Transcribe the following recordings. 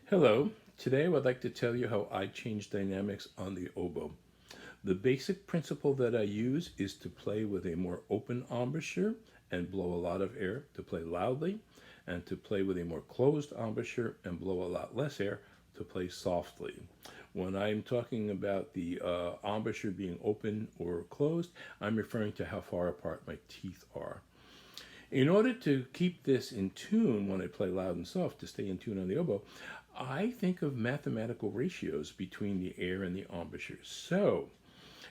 Hello, today I would like to tell you how I change dynamics on the oboe. The basic principle that I use is to play with a more open embouchure and blow a lot of air to play loudly, and to play with a more closed embouchure and blow a lot less air to play softly. When I'm talking about the embouchure being open or closed, I'm referring to how far apart my teeth are. In order to keep this in tune when I play loud and soft, to stay in tune on the oboe, I think of mathematical ratios between the air and the embouchure. So,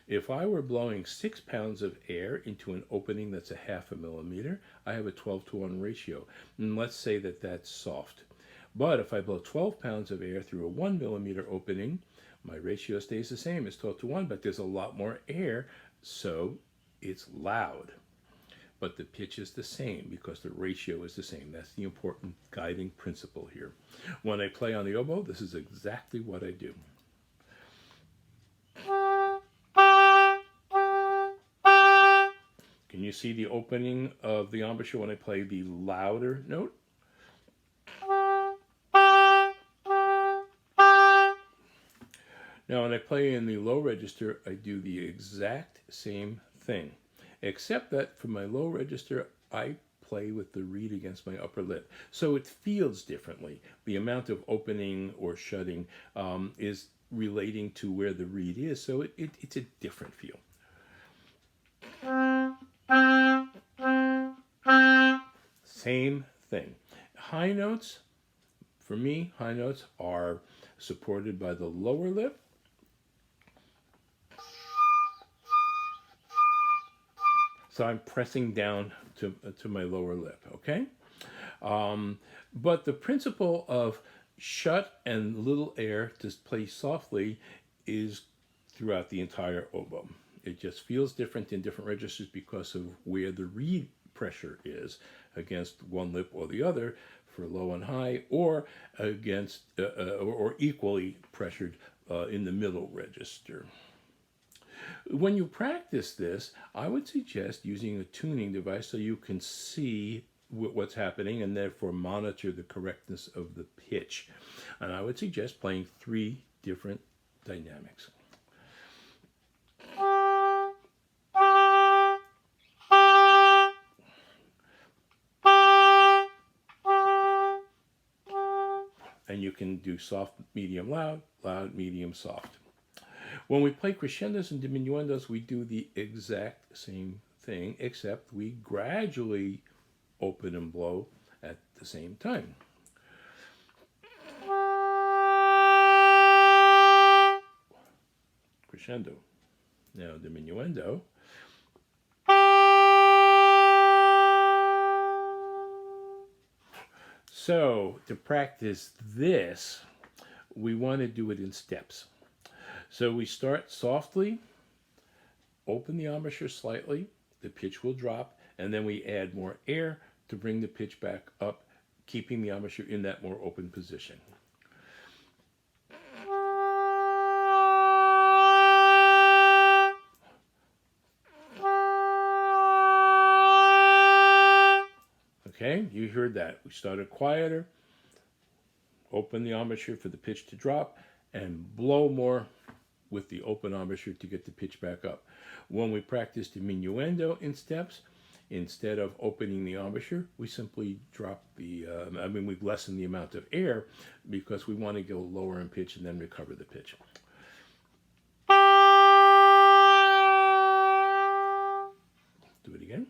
if I were blowing 6 pounds of air into an opening that's a half a millimeter, I have a 12 to 1 ratio. And let's say that that's soft. But if I blow 12 pounds of air through a 1 millimeter opening, my ratio stays the same as 12 to 1, but there's a lot more air, so it's loud. But the pitch is the same because the ratio is the same. That's the important guiding principle here. When I play on the oboe, this is exactly what I do. Can you see the opening of the embouchure when I play the louder note? Now, when I play in the low register, I do the exact same thing, except that for my low register, I play with the reed against my upper lip. So it feels differently. The amount of opening or shutting is relating to where the reed is, so it's a different feel. Same thing. High notes, for me, high notes are supported by the lower lip. So I'm pressing down to my lower lip, okay? But the principle of shut and little air to play softly is throughout the entire oboe. It just feels different in different registers because of where the reed pressure is against one lip or the other for low and high, or against or equally pressured in the middle register. When you practice this, I would suggest using a tuning device so you can see what's happening and therefore monitor the correctness of the pitch. And I would suggest playing 3 different dynamics. And you can do soft, medium, loud, loud, medium, soft. When we play crescendos and diminuendos, we do the exact same thing, except we gradually open and blow at the same time. Crescendo. Now diminuendo. So to practice this, we want to do it in steps. So we start softly, open the embouchure slightly, the pitch will drop, and then we add more air to bring the pitch back up, keeping the embouchure in that more open position. Okay, you heard that. We started quieter, open the embouchure for the pitch to drop, and blow more with the open embouchure to get the pitch back up. When we practice diminuendo in steps, instead of opening the embouchure, we simply drop the, we lessen the amount of air because we want to go lower in pitch and then recover the pitch. Do it again.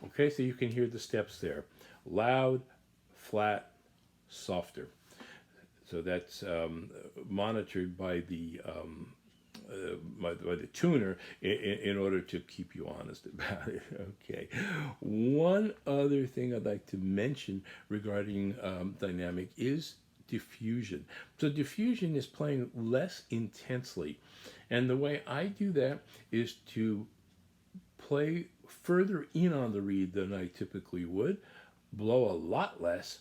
Okay, so you can hear the steps there. Loud, flat, softer. So that's monitored by the tuner in order to keep you honest about it. Okay. One other thing I'd like to mention regarding dynamic is diffusion. So diffusion is playing less intensely. And the way I do that is to play further in on the reed than I typically would, blow a lot less,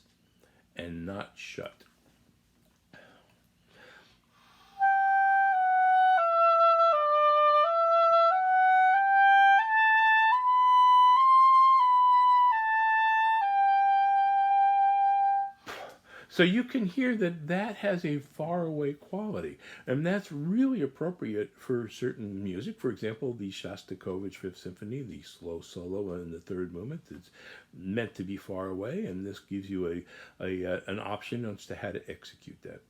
and not shut. So you can hear that that has a faraway quality, and that's really appropriate for certain music. For example, the Shostakovich Fifth Symphony, the slow solo in the third movement, is meant to be far away, and this gives you an option as to how to execute that.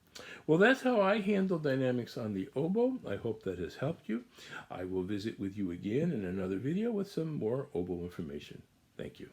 Well, that's how I handle dynamics on the oboe. I hope that has helped you. I will visit with you again in another video with some more oboe information. Thank you.